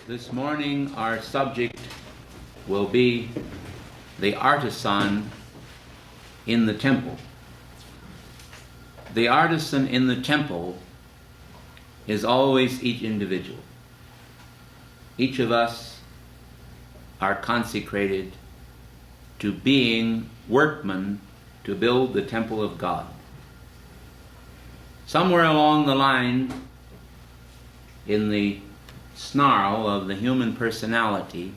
This morning our subject will be the artisan in the temple. The artisan in the temple is always each individual. Each of us are consecrated to being workmen to build the temple of God. Somewhere along the line in the snarl of the human personality,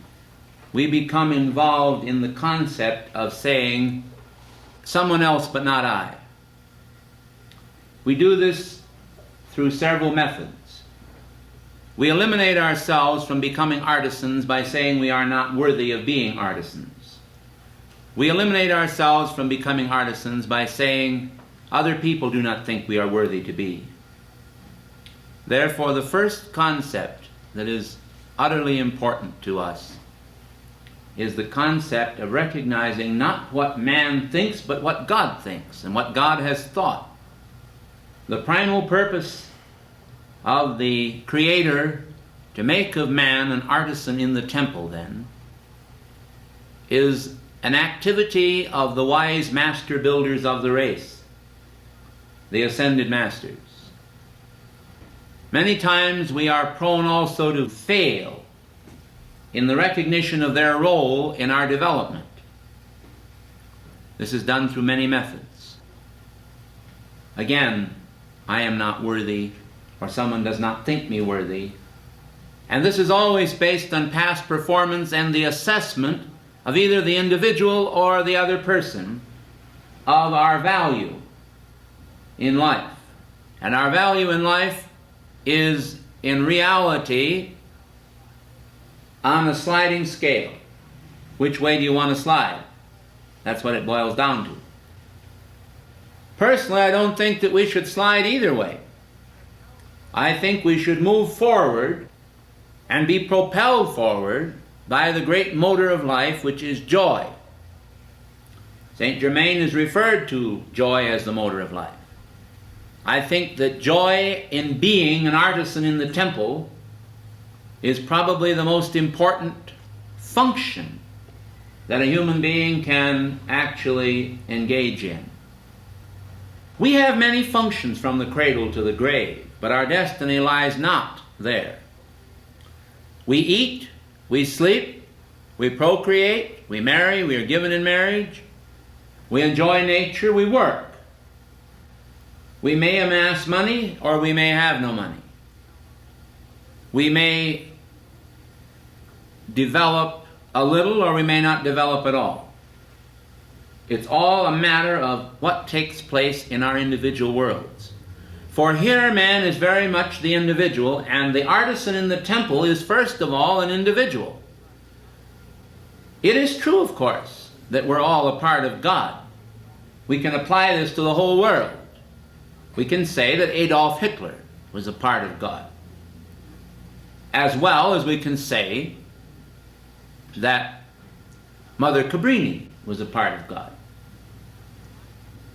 we become involved in the concept of saying, someone else but not I. We do this through several methods. We eliminate ourselves from becoming artisans by saying we are not worthy of being artisans. We eliminate ourselves from becoming artisans by saying other people do not think we are worthy to be. Therefore, the first concept that is utterly important to us is the concept of recognizing not what man thinks, but what God thinks and what God has thought. The primal purpose of the Creator to make of man an artisan in the temple, then, is an activity of the wise master builders of the race, the ascended masters. Many times we are prone also to fail in the recognition of their role in our development. This is done through many methods. Again, I am not worthy, or someone does not think me worthy. And this is always based on past performance and the assessment of either the individual or the other person of our value in life. And our value in life is in reality on a sliding scale. Which way do you want to slide? That's what it boils down to. Personally, I don't think that we should slide either way. I think we should move forward and be propelled forward by the great motor of life, which is joy. Saint Germain has referred to joy as the motor of life. I think that joy in being an artisan in the temple is probably the most important function that a human being can actually engage in. We have many functions from the cradle to the grave, but our destiny lies not there. We eat, we sleep, we procreate, we marry, we are given in marriage, we enjoy nature, we work. We may amass money, or we may have no money. We may develop a little, or we may not develop at all. It's all a matter of what takes place in our individual worlds. For here man is very much the individual, and the artisan in the temple is first of all an individual. It is true, of course, that we're all a part of God. We can apply this to the whole world. We can say that Adolf Hitler was a part of God, as well as we can say that Mother Cabrini was a part of God.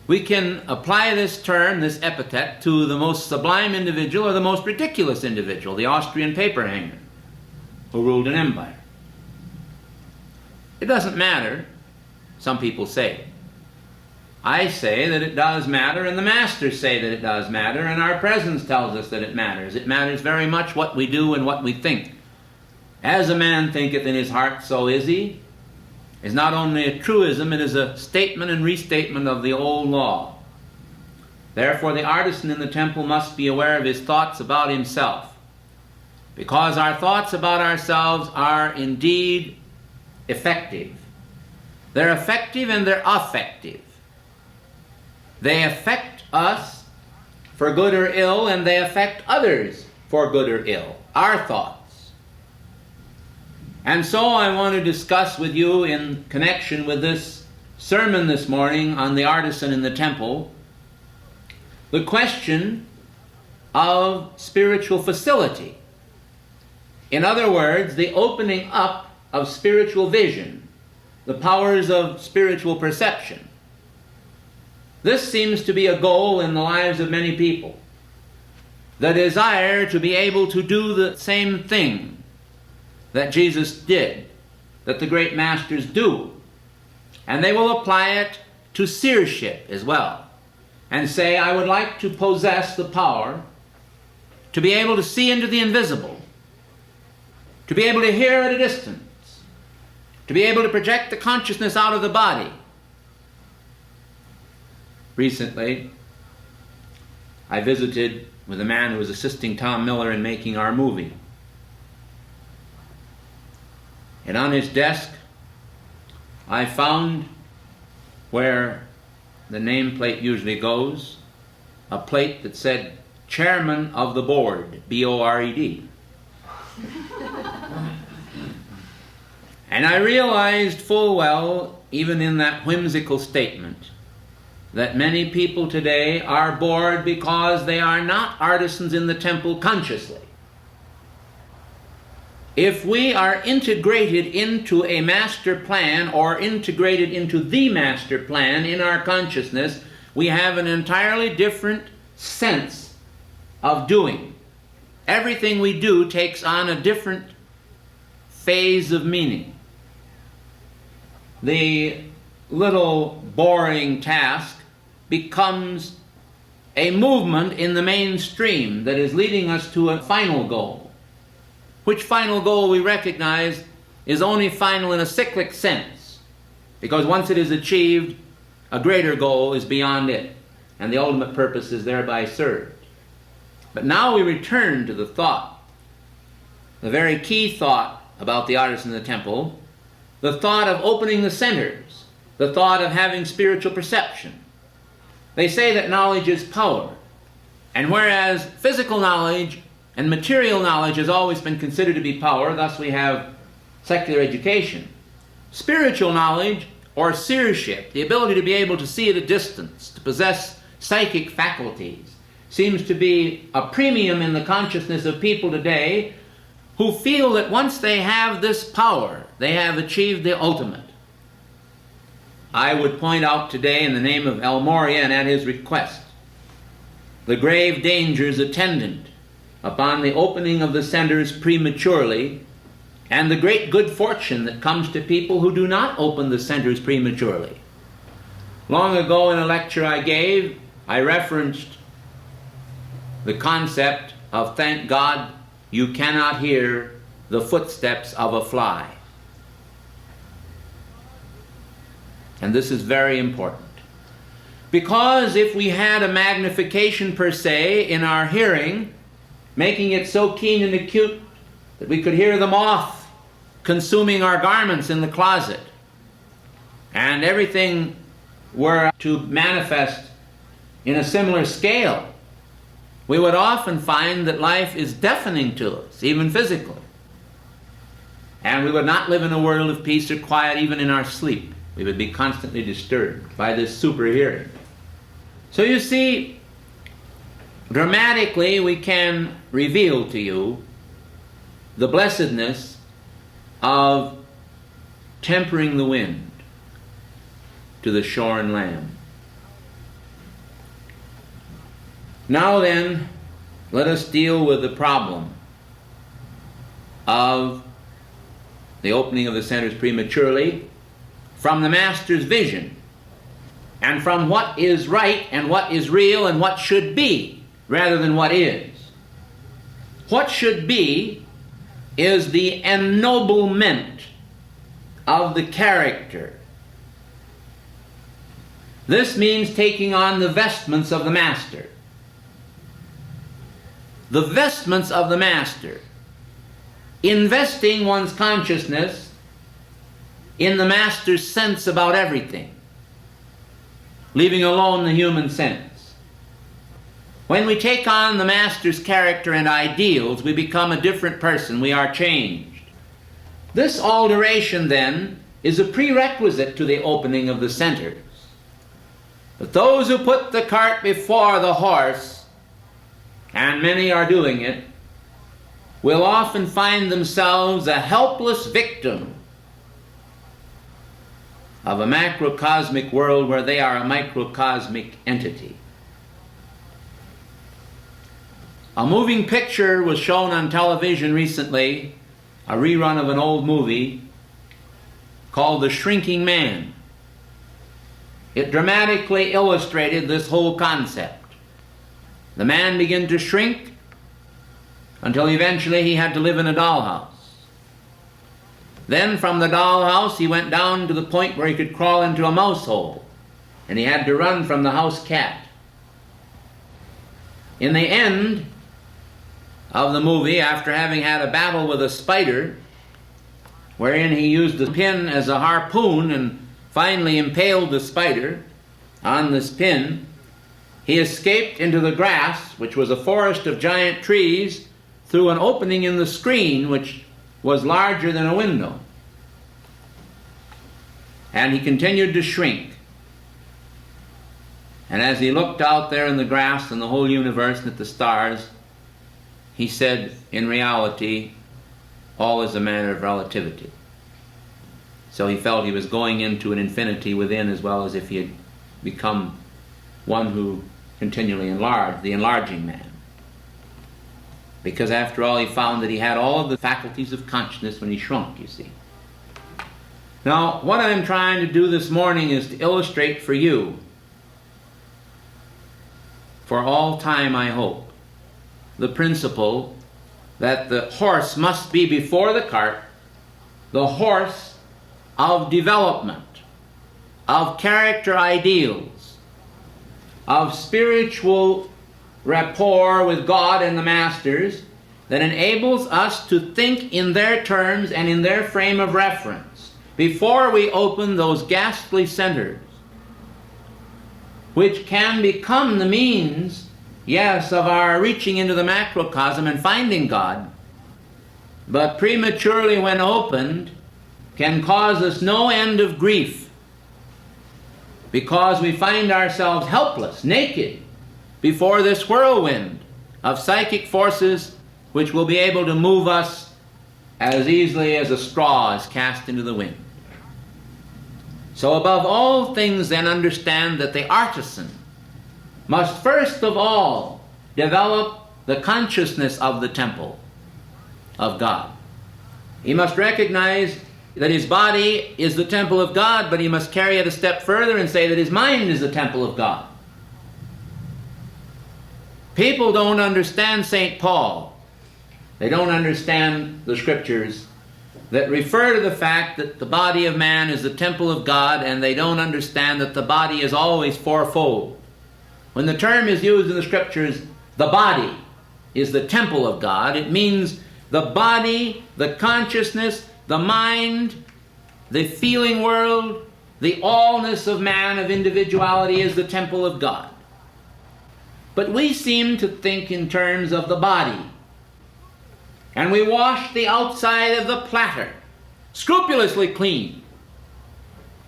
We can apply this term, this epithet, to the most sublime individual or the most ridiculous individual, the Austrian paper hanger who ruled an empire. It doesn't matter, some people say. I say that it does matter, and the masters say that it does matter, and our presence tells us that it matters. It matters very much what we do and what we think. As a man thinketh in his heart, so is he, is not only a truism, it is a statement and restatement of the old law. Therefore, the artisan in the temple must be aware of his thoughts about himself, because our thoughts about ourselves are indeed effective. They're effective and they're affective. They affect us for good or ill, and they affect others for good or ill, our thoughts. And so I want to discuss with you, in connection with this sermon this morning on the artisan in the temple, the question of spiritual facility. In other words, the opening up of spiritual vision, the powers of spiritual perception. This seems to be a goal in the lives of many people. The desire to be able to do the same thing that Jesus did, that the great masters do. And they will apply it to seership as well, and say, I would like to possess the power to be able to see into the invisible, to be able to hear at a distance, to be able to project the consciousness out of the body. Recently, I visited with a man who was assisting Tom Miller in making our movie. And on his desk, I found where the nameplate usually goes, a plate that said, Chairman of the Board, B-O-R-E-D. And I realized full well, even in that whimsical statement, that many people today are bored because they are not artisans in the temple consciously. If we are integrated into a master plan, or integrated into the master plan in our consciousness, we have an entirely different sense of doing. Everything we do takes on a different phase of meaning. The little boring task becomes a movement in the mainstream that is leading us to a final goal, which final goal we recognize is only final in a cyclic sense, because once it is achieved, a greater goal is beyond it, and the ultimate purpose is thereby served. But now we return to the thought, the very key thought about the artisan in the temple, the thought of opening the centers, the thought of having spiritual perception. They say that knowledge is power, and whereas physical knowledge and material knowledge has always been considered to be power, thus we have secular education, spiritual knowledge, or seership, the ability to be able to see at a distance, to possess psychic faculties, seems to be a premium in the consciousness of people today who feel that once they have this power, they have achieved the ultimate. I would point out today, in the name of El Moria and at his request, the grave dangers attendant upon the opening of the centers prematurely, and the great good fortune that comes to people who do not open the centers prematurely. Long ago in a lecture I gave, I referenced the concept of, thank God you cannot hear the footsteps of a fly. And this is very important. Because if we had a magnification per se in our hearing, making it so keen and acute that we could hear the moth consuming our garments in the closet, and everything were to manifest in a similar scale, we would often find that life is deafening to us, even physically. And we would not live in a world of peace or quiet even in our sleep. We would be constantly disturbed by this super hearing. So you see, dramatically we can reveal to you the blessedness of tempering the wind to the shorn lamb. Now then, let us deal with the problem of the opening of the centers prematurely from the Master's vision, and from what is right and what is real and what should be, rather than what is. What should be is the ennoblement of the character. This means taking on the vestments of the Master. The vestments of the Master. Investing one's consciousness in the Master's sense about everything, leaving alone the human sense. When we take on the Master's character and ideals, we become a different person. We are changed. This alteration, then, is a prerequisite to the opening of the centers. But those who put the cart before the horse, and many are doing it, will often find themselves a helpless victim of a macrocosmic world where they are a microcosmic entity. A moving picture was shown on television recently a rerun of an old movie called The Shrinking Man. It dramatically illustrated this whole concept. The man began to shrink until eventually he had to live in a dollhouse. Then from the dollhouse he went down to the point where he could crawl into a mouse hole, and he had to run from the house cat. In the end of the movie, after having had a battle with a spider, wherein he used the pin as a harpoon and finally impaled the spider on this pin, he escaped into the grass, which was a forest of giant trees, through an opening in the screen which was larger than a window. And he continued to shrink. And as he looked out there in the grass and the whole universe and at the stars, he said, in reality, all is a matter of relativity. So he felt he was going into an infinity within, as well as if he had become one who continually enlarged, the enlarging man. Because after all, he found that he had all of the faculties of consciousness when he shrunk, you see. Now, what I'm trying to do this morning is to illustrate for you, for all time I hope, the principle that the horse must be before the cart, the horse of development, of character ideals, of spiritual rapport with God and the masters, that enables us to think in their terms and in their frame of reference before we open those ghastly centers, which can become the means, yes, of our reaching into the macrocosm and finding God, but prematurely when opened can cause us no end of grief, because we find ourselves helpless, naked, before this whirlwind of psychic forces which will be able to move us as easily as a straw is cast into the wind. So above all things then, understand that the artisan must first of all develop the consciousness of the temple of God. He must recognize that his body is the temple of God, but he must carry it a step further and say that his mind is the temple of God. People don't understand St. Paul. They don't understand the scriptures that refer to the fact that the body of man is the temple of God, and they don't understand that the body is always fourfold. When the term is used in the scriptures, the body is the temple of God, it means the body, the consciousness, the mind, the feeling world, the allness of man, of individuality, is the temple of God. But we seem to think in terms of the body, and we wash the outside of the platter scrupulously clean.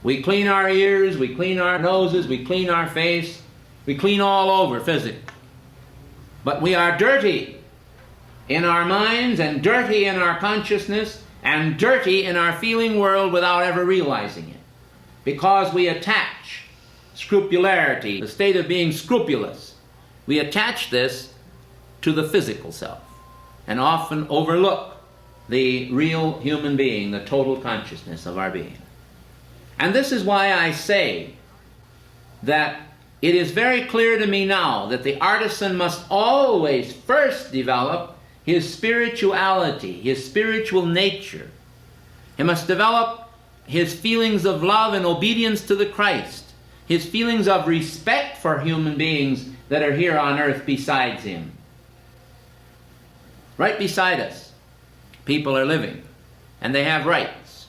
We clean our ears, we clean our noses, we clean our face, we clean all over physically. But we are dirty in our minds, and dirty in our consciousness, and dirty in our feeling world without ever realizing it, because we attach scrupularity, the state of being scrupulous. We attach this to the physical self and often overlook the real human being, the total consciousness of our being. And this is why I say that it is very clear to me now that the artisan must always first develop his spirituality, his spiritual nature. He must develop his feelings of love and obedience to the Christ, his feelings of respect for human beings that are here on earth besides him. Right beside us, people are living, and they have rights.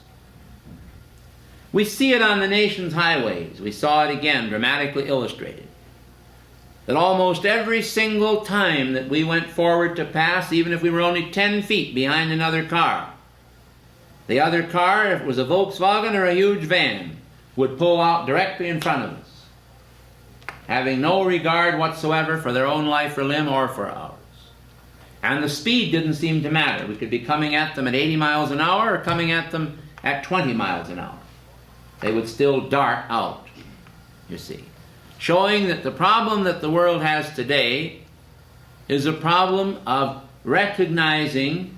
We see it on the nation's highways. We saw it again, dramatically illustrated, that almost every single time that we went forward to pass, even if we were only 10 feet behind another car, the other car, if it was a Volkswagen or a huge van, would pull out directly in front of us, having no regard whatsoever for their own life or limb or for ours. And the speed didn't seem to matter. We could be coming at them at 80 miles an hour or coming at them at 20 miles an hour. They would still dart out, you see. Showing that the problem that the world has today is a problem of recognizing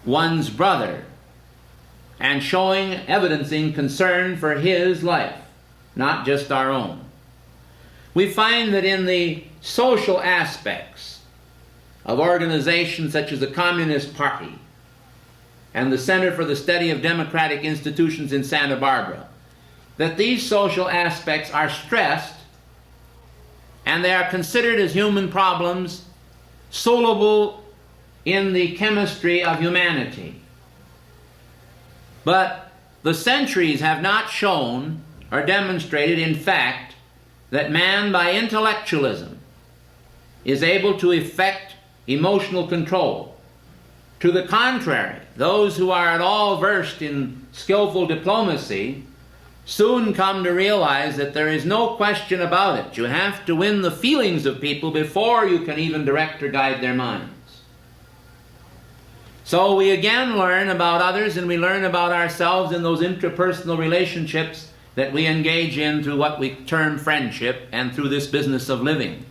one's brother and showing, evidencing concern for his life, not just our own. We find that in the social aspects of organizations such as the Communist Party and the Center for the Study of Democratic Institutions in Santa Barbara, that these social aspects are stressed and they are considered as human problems solvable in the chemistry of humanity. But the centuries have not shown or demonstrated, in fact, that man by intellectualism is able to effect emotional control. To the contrary, those who are at all versed in skillful diplomacy soon come to realize that there is no question about it. You have to win the feelings of people before you can even direct or guide their minds. So we again learn about others and we learn about ourselves in those interpersonal relationships that we engage in through what we term friendship and through this business of living.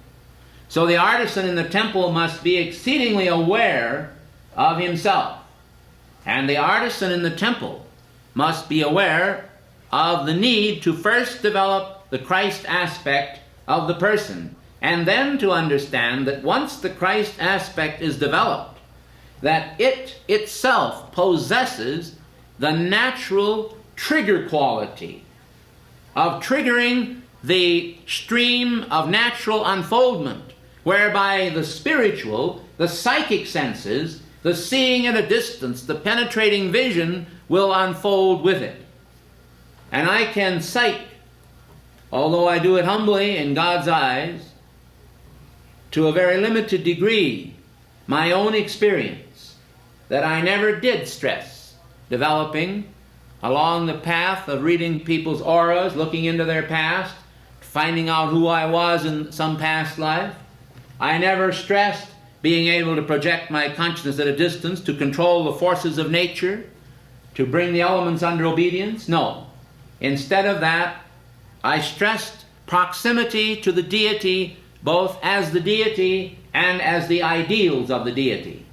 So the artisan in the temple must be exceedingly aware of himself. And the artisan in the temple must be aware of the need to first develop the Christ aspect of the person, and then to understand that once the Christ aspect is developed, that it itself possesses the natural trigger quality of triggering the stream of natural unfoldment, whereby the spiritual, the psychic senses, the seeing at a distance, the penetrating vision will unfold with it. And I can cite, although I do it humbly in God's eyes, to a very limited degree, my own experience, that I never did stress developing along the path of reading people's auras, looking into their past, finding out who I was in some past life. I never stressed being able to project my consciousness at a distance, to control the forces of nature, to bring the elements under obedience. No. Instead of that, I stressed proximity to the deity, both as the deity and as the ideals of the deity.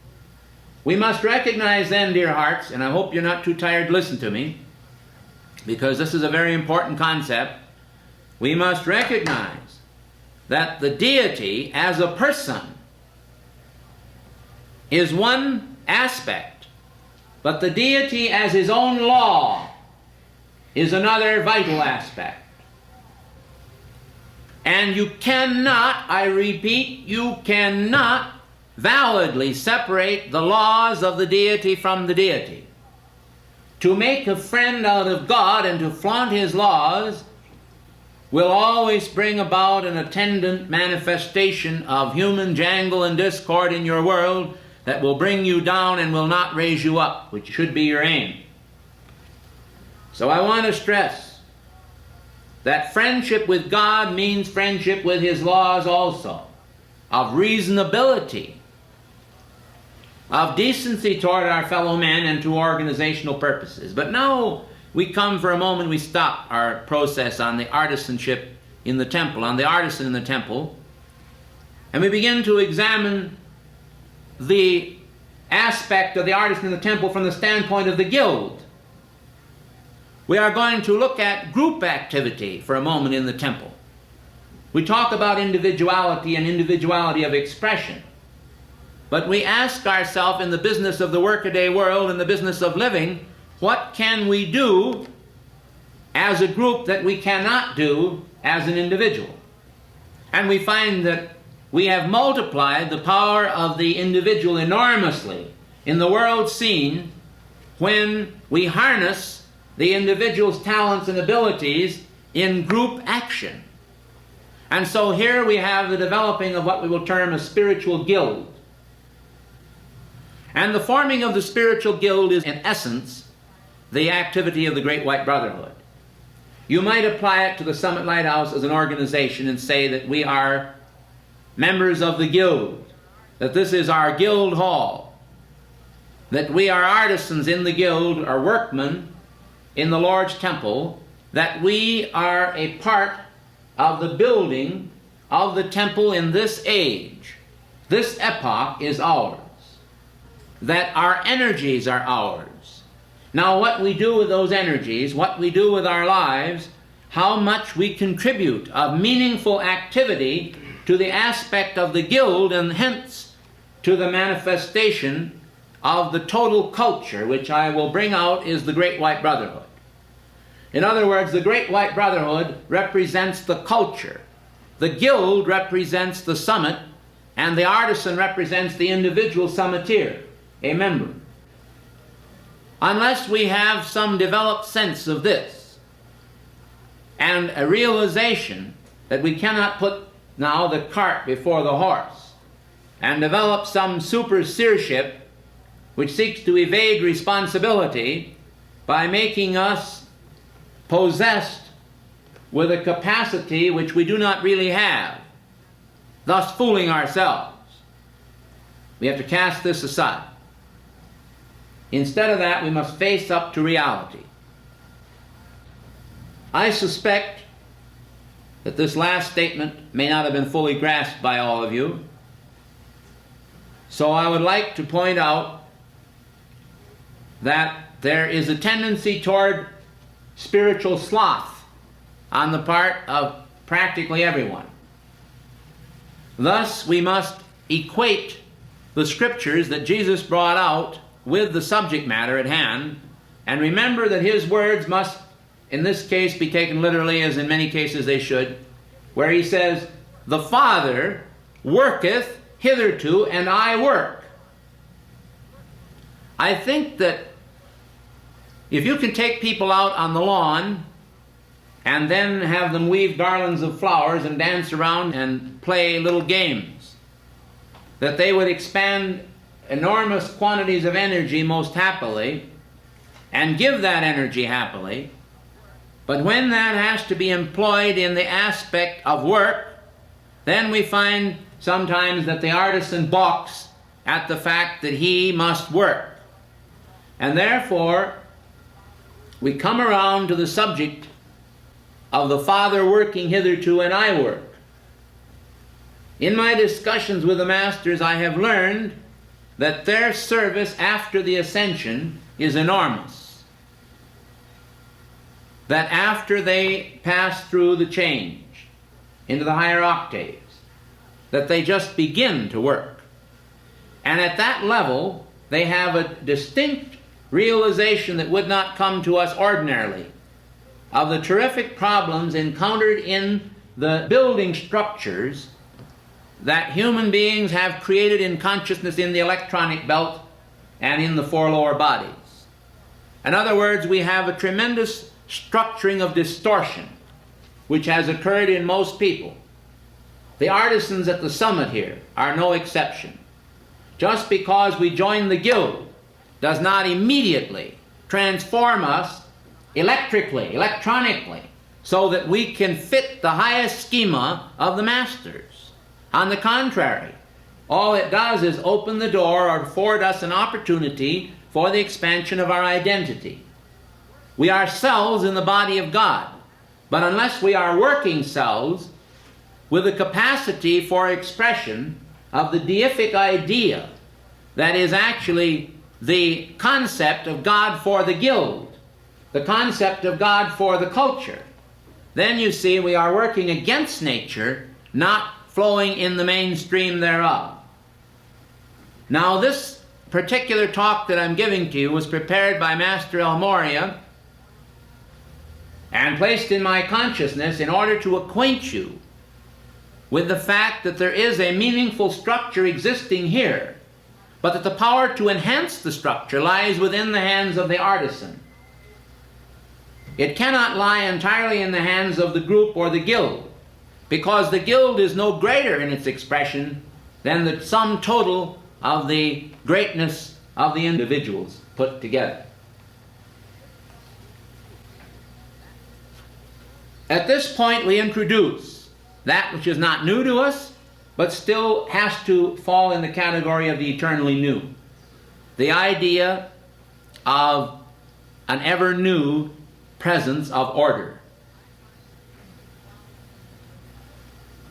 We must recognize then, dear hearts, and I hope you're not too tired to listen to me, because this is a very important concept. We must recognize that the deity as a person is one aspect, but the deity as his own law is another vital aspect. And you cannot, I repeat, you cannot validly separate the laws of the deity from the deity. To make a friend out of God and to flaunt his laws will always bring about an attendant manifestation of human jangle and discord in your world that will bring you down and will not raise you up, which should be your aim. So I want to stress that friendship with God means friendship with his laws also, of reasonability, of decency toward our fellow men and to organizational purposes. But now we come for a moment, we stop our process on the artisanship in the temple, on the artisan in the temple, and we begin to examine the aspect of the artisan in the temple from the standpoint of the guild. We are going to look at group activity for a moment in the temple. We talk about individuality and individuality of expression. But we ask ourselves in the business of the workaday world, in the business of living, what can we do as a group that we cannot do as an individual? And we find that we have multiplied the power of the individual enormously in the world scene when we harness the individual's talents and abilities in group action. And so here we have the developing of what we will term a spiritual guild. And the forming of the spiritual guild is, in essence, the activity of the Great White Brotherhood. You might apply it to the Summit Lighthouse as an organization and say that we are members of the guild, that this is our guild hall, that we are artisans in the guild, or workmen in the Lord's temple, that we are a part of the building of the temple in this age. This epoch is ours. that our energies are ours. Now, what we do with those energies, what we do with our lives, how much we contribute of meaningful activity to the aspect of the guild, and hence to the manifestation of the total culture, which I will bring out is the Great White Brotherhood. In other words, the Great White Brotherhood represents the culture, the guild represents the summit, and the artisan represents the individual summiteer, a member. Unless we have some developed sense of this, and a realization that we cannot put now the cart before the horse, and develop some superseership which seeks to evade responsibility by making us possessed with a capacity which we do not really have, thus fooling ourselves. We have to cast this aside. Instead of that, we must face up to reality. I suspect that this last statement may not have been fully grasped by all of you, so I would like to point out that there is a tendency toward spiritual sloth on the part of practically everyone. Thus, we must equate the scriptures that Jesus brought out with the subject matter at hand, and remember that his words must, in this case, be taken literally, as in many cases they should, where he says, "The Father worketh hitherto, and I work." I think that if you can take people out on the lawn and then have them weave garlands of flowers and dance around and play little games, that they would expand enormous quantities of energy most happily and give that energy happily. But when that has to be employed in the aspect of work, then we find sometimes that the artisan balks at the fact that he must work. And therefore, we come around to the subject of the Father working hitherto and I work. In my discussions with the masters, I have learned that their service after the ascension is enormous. That after they pass through the change into the higher octaves, that they just begin to work. And at that level, they have a distinct realization that would not come to us ordinarily of the terrific problems encountered in the building structures that human beings have created in consciousness in the electronic belt and in the four lower bodies. In other words, we have a tremendous structuring of distortion which has occurred in most people. The artisans at the summit here are no exception. Just because we join the guild does not immediately transform us electrically, electronically, so that we can fit the highest schema of the masters. On the contrary, all it does is open the door or afford us an opportunity for the expansion of our identity. We are cells in the body of God, but unless we are working cells with the capacity for expression of the deific idea that is actually the concept of God for the guild, the concept of God for the culture, then you see we are working against nature, not flowing in the mainstream thereof. Now, this particular talk that I'm giving to you was prepared by Master El Moria and placed in my consciousness in order to acquaint you with the fact that there is a meaningful structure existing here, but that the power to enhance the structure lies within the hands of the artisan. It cannot lie entirely in the hands of the group or the guild, because the guild is no greater in its expression than the sum total of the greatness of the individuals put together. At this point, we introduce that which is not new to us, but still has to fall in the category of the eternally new. The idea of an ever new presence of order.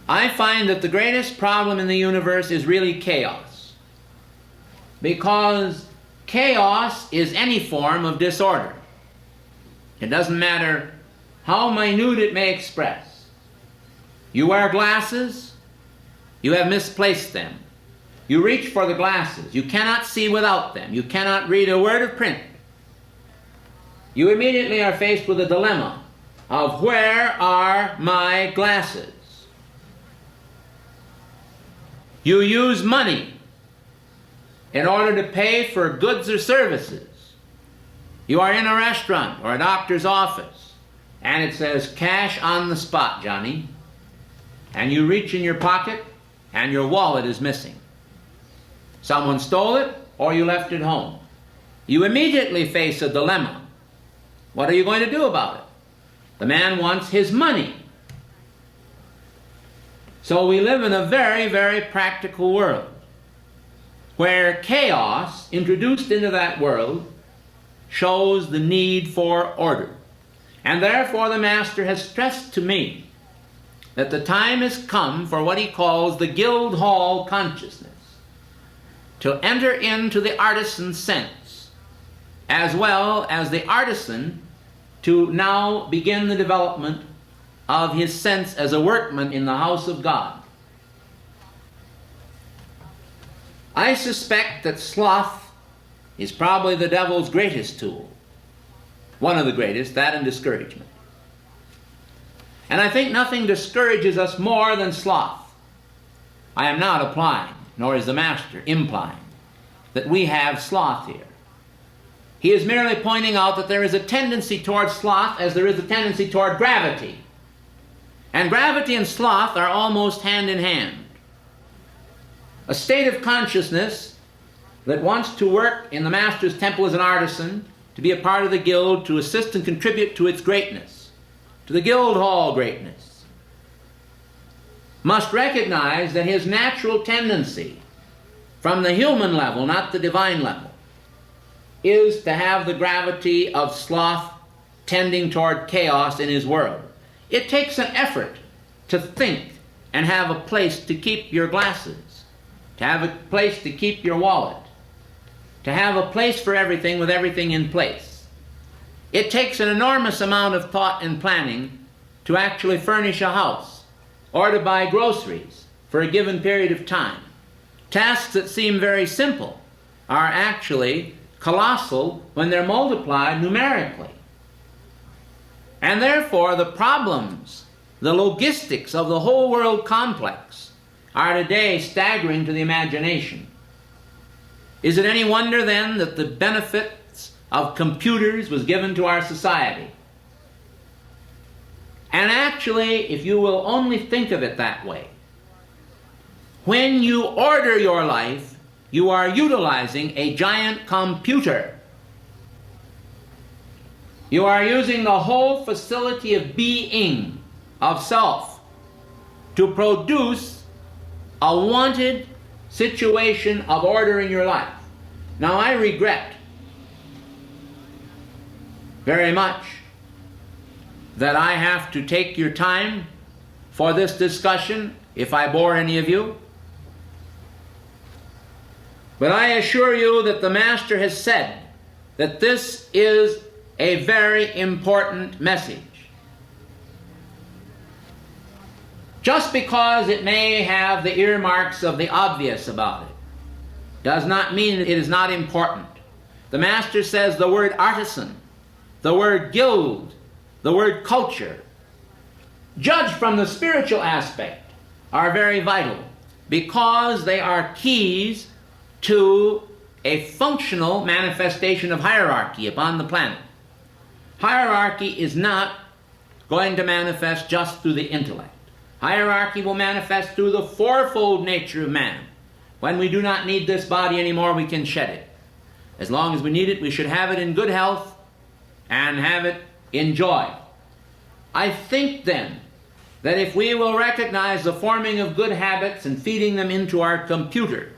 I find that the greatest problem in the universe is really chaos. because chaos is any form of disorder. It doesn't matter how minute it may express. You wear glasses, you have misplaced them. You reach for the glasses. You cannot see without them. You cannot read a word of print. You immediately are faced with a dilemma of where are my glasses? You use money in order to pay for goods or services. You are in a restaurant or a doctor's office, and it says cash on the spot, Johnny. And you reach in your pocket, and your wallet is missing. Someone stole it, or you left it home. You immediately face a dilemma. What are you going to do about it? The man wants his money. So we live in a very, very practical world, where chaos introduced into that world shows the need for order. And therefore the Master has stressed to me that the time has come for what he calls the Guildhall consciousness, to enter into the artisan sense, as well as the artisan to now begin the development of his sense as a workman in the house of God. I suspect that sloth is probably the devil's greatest tool, one of the greatest, that and discouragement. And I think nothing discourages us more than sloth. I am not applying, nor is the Master implying, that we have sloth here. He is merely pointing out that there is a tendency toward sloth as there is a tendency toward gravity. And gravity and sloth are almost hand in hand. A state of consciousness that wants to work in the Master's temple as an artisan, to be a part of the guild, to assist and contribute to its greatness, to the Guildhall greatness, must recognize that his natural tendency from the human level, not the divine level, is to have the gravity of sloth tending toward chaos in his world. It takes an effort to think and have a place to keep your glasses, to have a place to keep your wallet, to have a place for everything with everything in place. It takes an enormous amount of thought and planning to actually furnish a house or to buy groceries for a given period of time. Tasks that seem very simple are actually colossal when they're multiplied numerically. And therefore the problems, the logistics of the whole world complex are today staggering to the imagination. Is it any wonder then that the benefits of computers was given to our society? And actually, if you will only think of it that way, when you order your life, you are utilizing a giant computer. You are using the whole facility of being, of self, to produce a wanted situation of order in your life. Now, I regret very much that I have to take your time for this discussion if I bore any of you. But I assure you that the Master has said that this is a very important message. Just because it may have the earmarks of the obvious about it does not mean it is not important. The Master says the word artisan, the word guild, the word culture, judged from the spiritual aspect, are very vital because they are keys to a functional manifestation of hierarchy upon the planet. Hierarchy is not going to manifest just through the intellect. Hierarchy will manifest through the fourfold nature of man. When we do not need this body anymore, we can shed it. As long as we need it, we should have it in good health and have it in joy. I think then that if we will recognize the forming of good habits and feeding them into our computer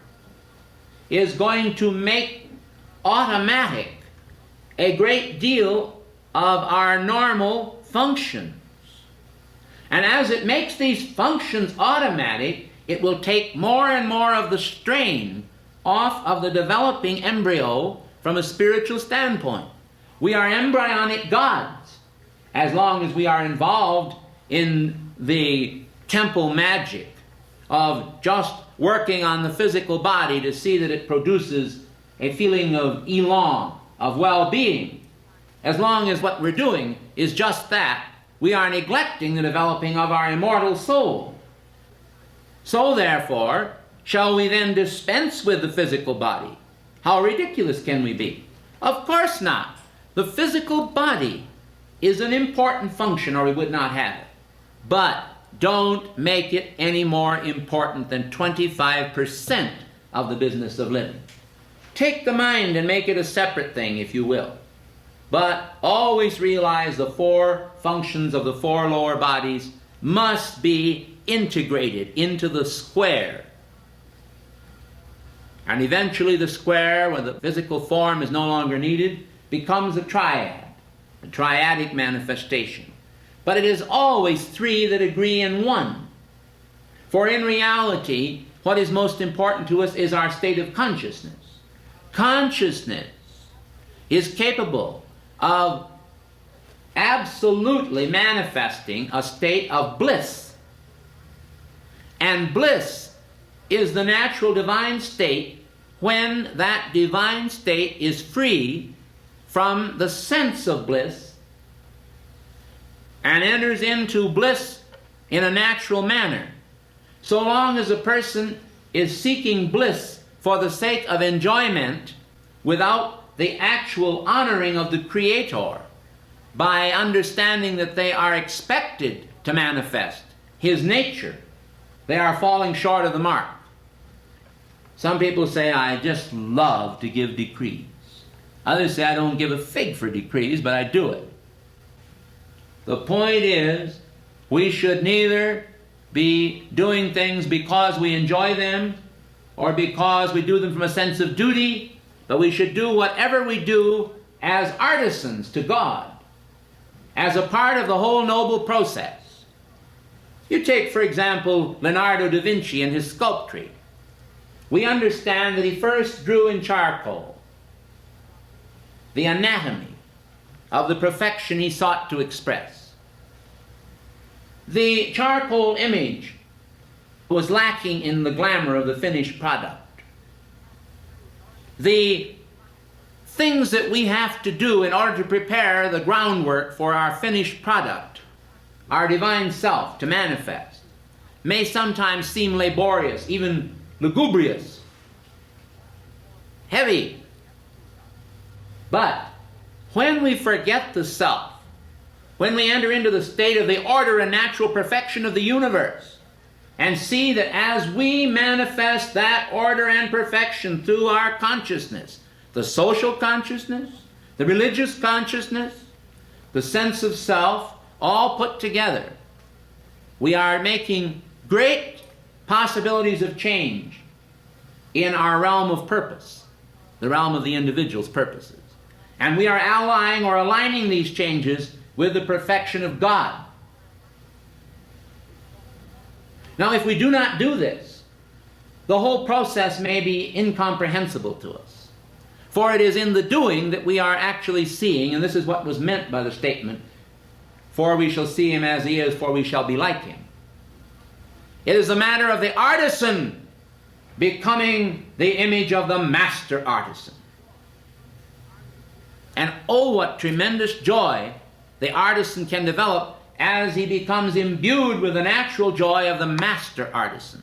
is going to make automatic a great deal of our normal functions. And as it makes these functions automatic, it will take more and more of the strain off of the developing embryo from a spiritual standpoint. We are embryonic gods as long as we are involved in the temple magic of just working on the physical body to see that it produces a feeling of elan, of well-being. As long as what we're doing is just that, we are neglecting the developing of our immortal soul. So therefore, shall we then dispense with the physical body? How ridiculous can we be? Of course not. The physical body is an important function, or we would not have it. But don't make it any more important than 25% of the business of living. Take the mind and make it a separate thing, if you will. But always realize the four functions of the four lower bodies must be integrated into the square. And eventually the square, when the physical form is no longer needed, becomes a triad, a triadic manifestation. But it is always three that agree in one. For in reality, what is most important to us is our state of consciousness. Consciousness is capable of absolutely manifesting a state of bliss. And bliss is the natural divine state when that divine state is free from the sense of bliss and enters into bliss in a natural manner. So long as a person is seeking bliss for the sake of enjoyment without the actual honoring of the Creator, by understanding that they are expected to manifest His nature, they are falling short of the mark. Some people say, I just love to give decrees. Others say, I don't give a fig for decrees, but I do it. The point is, we should neither be doing things because we enjoy them or because we do them from a sense of duty, but we should do whatever we do as artisans to God, as a part of the whole noble process. You take, for example, Leonardo da Vinci and his sculpture. We understand that he first drew in charcoal the anatomy of the perfection he sought to express. The charcoal image was lacking in the glamour of the finished product. The things that we have to do in order to prepare the groundwork for our finished product, our divine self to manifest, may sometimes seem laborious, even lugubrious, heavy. But when we forget the self, when we enter into the state of the order and natural perfection of the universe, and see that as we manifest that order and perfection through our consciousness, the social consciousness, the religious consciousness, the sense of self, all put together, we are making great possibilities of change in our realm of purpose, the realm of the individual's purposes. And we are allying or aligning these changes with the perfection of God. Now, if we do not do this, the whole process may be incomprehensible to us. For it is in the doing that we are actually seeing, and this is what was meant by the statement, for we shall see him as he is, for we shall be like him. It is a matter of the artisan becoming the image of the master artisan. And oh, what tremendous joy the artisan can develop as he becomes imbued with the natural joy of the master artisan.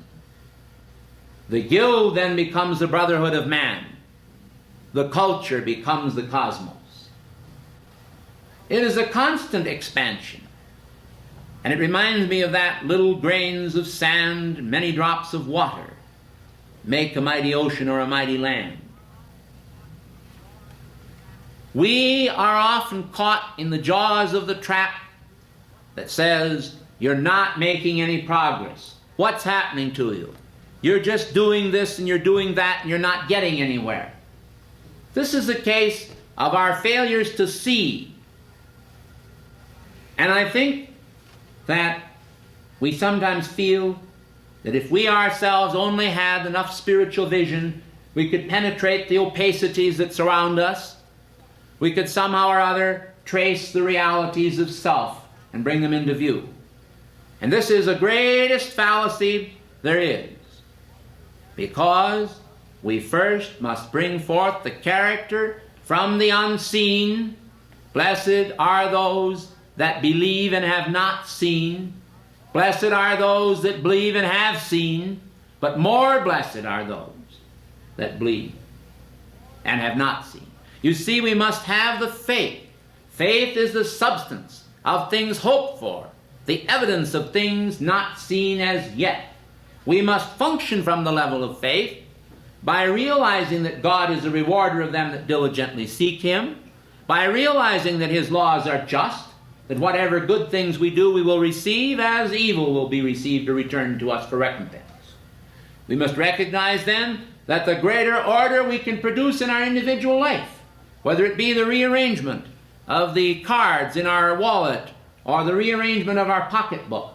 The guild then becomes the brotherhood of man. The culture becomes the cosmos. It is a constant expansion. And it reminds me of that little grains of sand, many drops of water make a mighty ocean or a mighty land. We are often caught in the jaws of the trap that says, you're not making any progress. What's happening to you? You're just doing this and you're doing that and you're not getting anywhere. This is the case of our failures to see. And I think that we sometimes feel that if we ourselves only had enough spiritual vision, we could penetrate the opacities that surround us. We could somehow or other trace the realities of self and bring them into view. And this is the greatest fallacy there is, because we first must bring forth the character from the unseen. Blessed are those that believe and have not seen. Blessed are those that believe and have seen, but more blessed are those that believe and have not seen. You see, we must have the faith. Faith is the substance of things hoped for, the evidence of things not seen as yet. We must function from the level of faith by realizing that God is a rewarder of them that diligently seek Him, by realizing that His laws are just, that whatever good things we do we will receive, as evil will be received or returned to us for recompense. We must recognize then that the greater order we can produce in our individual life, whether it be the rearrangement of the cards in our wallet or the rearrangement of our pocketbook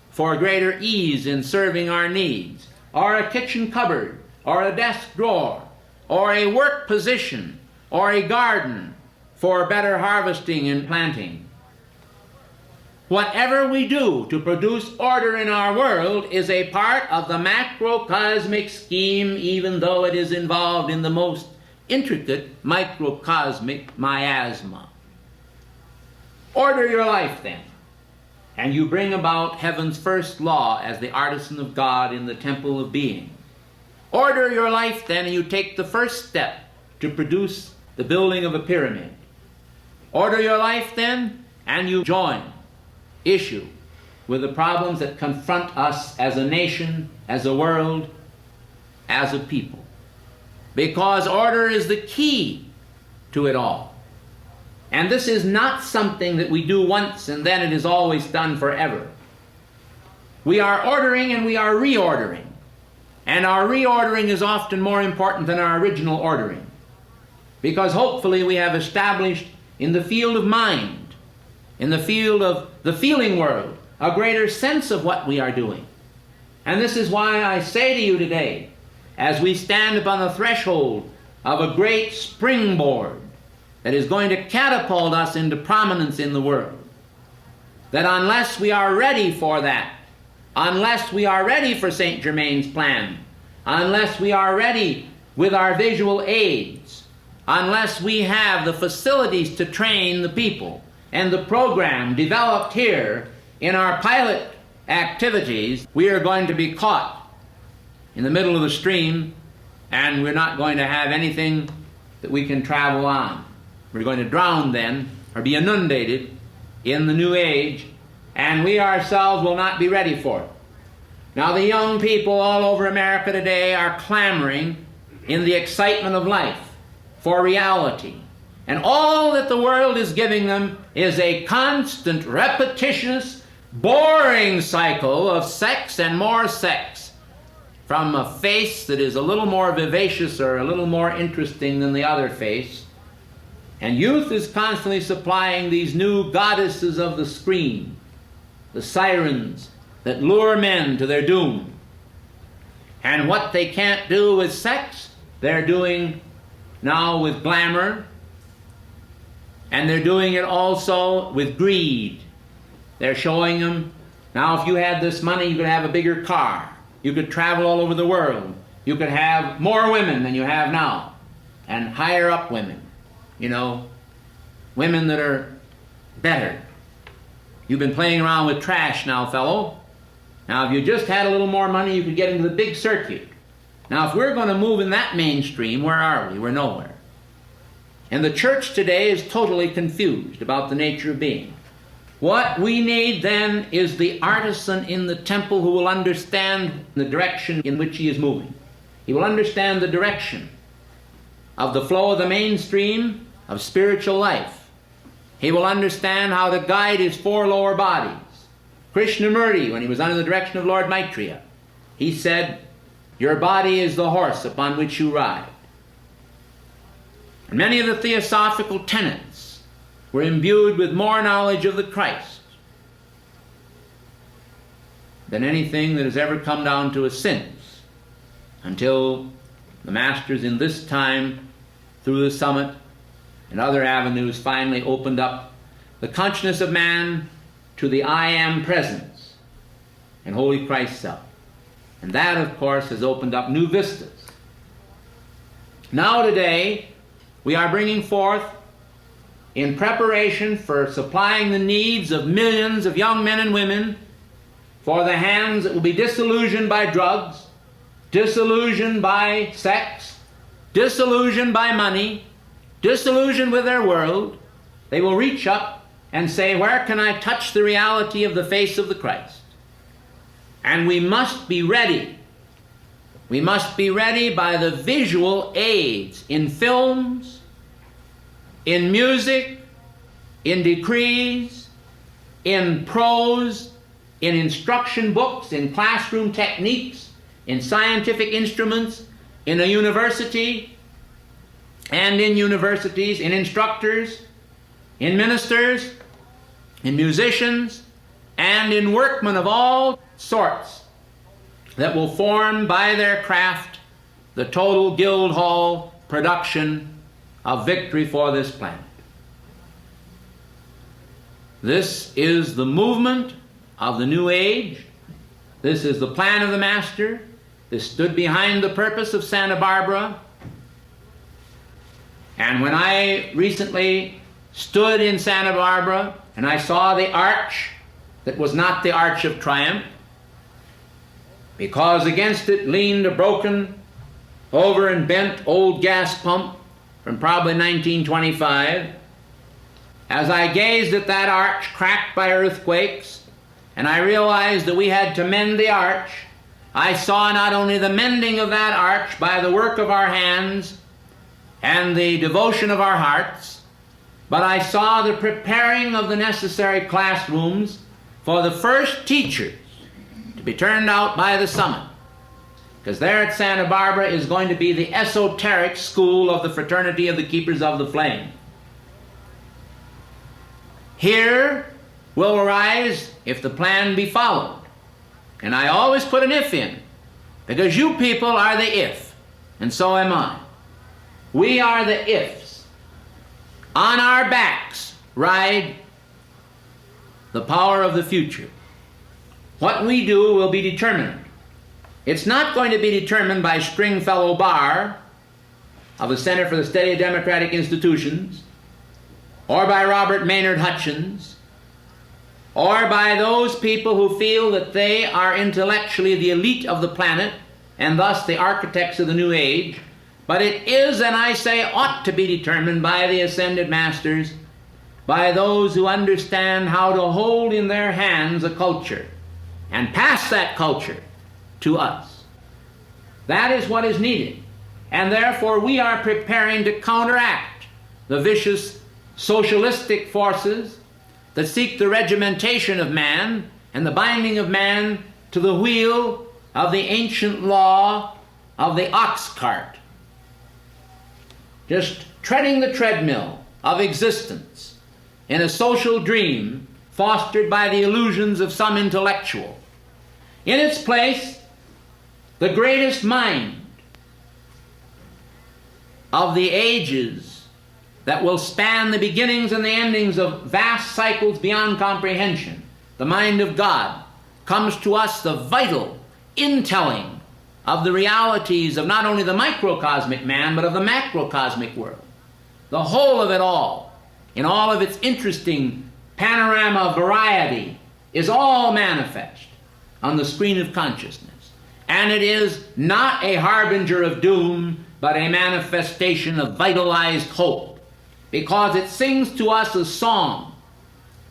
for greater ease in serving our needs, or a kitchen cupboard, or a desk drawer, or a work position, or a garden for better harvesting and planting. Whatever we do to produce order in our world is a part of the macrocosmic scheme, even though it is involved in the most intricate microcosmic miasma. Order your life then, and you bring about heaven's first law as the artisan of God in the temple of being. Order your life then, and you take the first step to produce the building of a pyramid. Order your life then, and you join issue with the problems that confront us as a nation, as a world, as a people. Because order is the key to it all. And this is not something that we do once and then it is always done forever. We are ordering and we are reordering. And our reordering is often more important than our original ordering. Because hopefully we have established in the field of mind, in the field of the feeling world, a greater sense of what we are doing. And this is why I say to you today, as we stand upon the threshold of a great springboard that is going to catapult us into prominence in the world, that unless we are ready for that, unless we are ready for Saint Germain's plan, unless we are ready with our visual aids, unless we have the facilities to train the people, and the program developed here in our pilot activities, we are going to be caught in the middle of the stream, and we're not going to have anything that we can travel on. We're going to drown then, or be inundated in the new age, and we ourselves will not be ready for it. Now the young people all over America today are clamoring in the excitement of life for reality. And all that the world is giving them is a constant, repetitious, boring cycle of sex and more sex, from a face that is a little more vivacious or a little more interesting than the other face. And youth is constantly supplying these new goddesses of the screen, the sirens that lure men to their doom. And what they can't do with sex, they're doing now with glamour, and they're doing it also with greed. They're showing them, now if you had this money, you could have a bigger car. You could travel all over the world. You could have more women than you have now, and higher up women. You know, women that are better. You've been playing around with trash now, fellow. Now if you just had a little more money, you could get into the big circuit. Now if we're going to move in that mainstream, where are we? We're nowhere. And the church today is totally confused about the nature of being. What we need then is the artisan in the temple who will understand the direction in which he is moving. He will understand the direction of the flow of the mainstream of spiritual life. He will understand how to guide his four lower bodies. Krishnamurti, when he was under the direction of Lord Maitreya, he said, "Your body is the horse upon which you ride." And many of the theosophical tenets were imbued with more knowledge of the Christ than anything that has ever come down to us since, until The Masters in this time, through the summit and other avenues, finally opened up the consciousness of man to the I Am presence in Holy Christ's self. And that, of course, has opened up new vistas. Now today, we are bringing forth, in preparation for supplying the needs of millions of young men and women, for the hands that will be disillusioned by drugs, disillusioned by sex, disillusioned by money, disillusioned with their world, they will reach up and say, where can I touch the reality of the face of the Christ? And we must be ready. We must be ready by the visual aids in films, in music, in decrees, in prose, in instruction books, in classroom techniques, in scientific instruments, in a university, and in universities, in instructors, in ministers, in musicians, and in workmen of all sorts that will form by their craft the total Guildhall production of victory for this planet. This is the movement of the New Age. This is the plan of the Master. This stood behind the purpose of Santa Barbara. And when I recently stood in Santa Barbara and I saw the arch that was not the Arch of Triumph, because against it leaned a broken, over and bent old gas pump from probably 1925. As I gazed at that arch cracked by earthquakes, and I realized that we had to mend the arch, I saw not only the mending of that arch by the work of our hands and the devotion of our hearts, but I saw the preparing of the necessary classrooms for the first teachers to be turned out by the summit. Because there at Santa Barbara is going to be the esoteric school of the Fraternity of the Keepers of the Flame. Here will arise, if the plan be followed, and I always put an if in, because you people are the if, and so am I. We are the ifs. On our backs ride the power of the future. What we do will be determined. It's not going to be determined by Stringfellow Barr of the Center for the Study of Democratic Institutions, or by Robert Maynard Hutchins, or by those people who feel that they are intellectually the elite of the planet and thus the architects of the New Age, but it is, and I say ought to be, determined by the Ascended Masters, by those who understand how to hold in their hands a culture and pass that culture to us. That is what is needed. And therefore we are preparing to counteract the vicious socialistic forces that seek the regimentation of man and the binding of man to the wheel of the ancient law of the ox cart. Just treading the treadmill of existence in a social dream fostered by the illusions of some intellectual. In its place, the greatest mind of the ages that will span the beginnings and the endings of vast cycles beyond comprehension, the mind of God, comes to us the vital intelling of the realities of not only the microcosmic man, but of the macrocosmic world. The whole of it all, in all of its interesting panorama of variety, is all manifest on the screen of consciousness. And it is not a harbinger of doom, but a manifestation of vitalized hope, because it sings to us a song,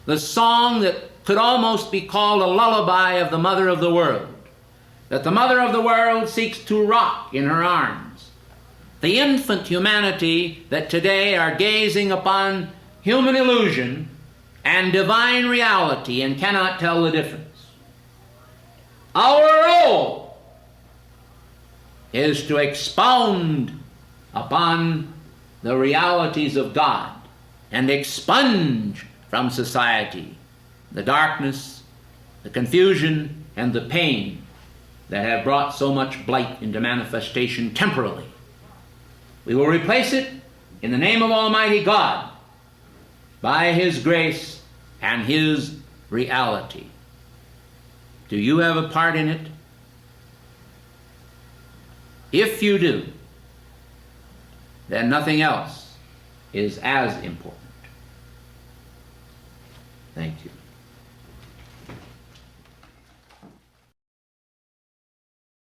the song that could almost be called a lullaby of the Mother of the World, that the Mother of the World seeks to rock in her arms. The infant humanity that today are gazing upon human illusion and divine reality and cannot tell the difference. Our role is to expound upon the realities of God and expunge from society the darkness, the confusion, and the pain that have brought so much blight into manifestation temporally We will replace it in the name of Almighty God by His grace and His reality. Do you have a part in it? If you do, then nothing else is as important. Thank you.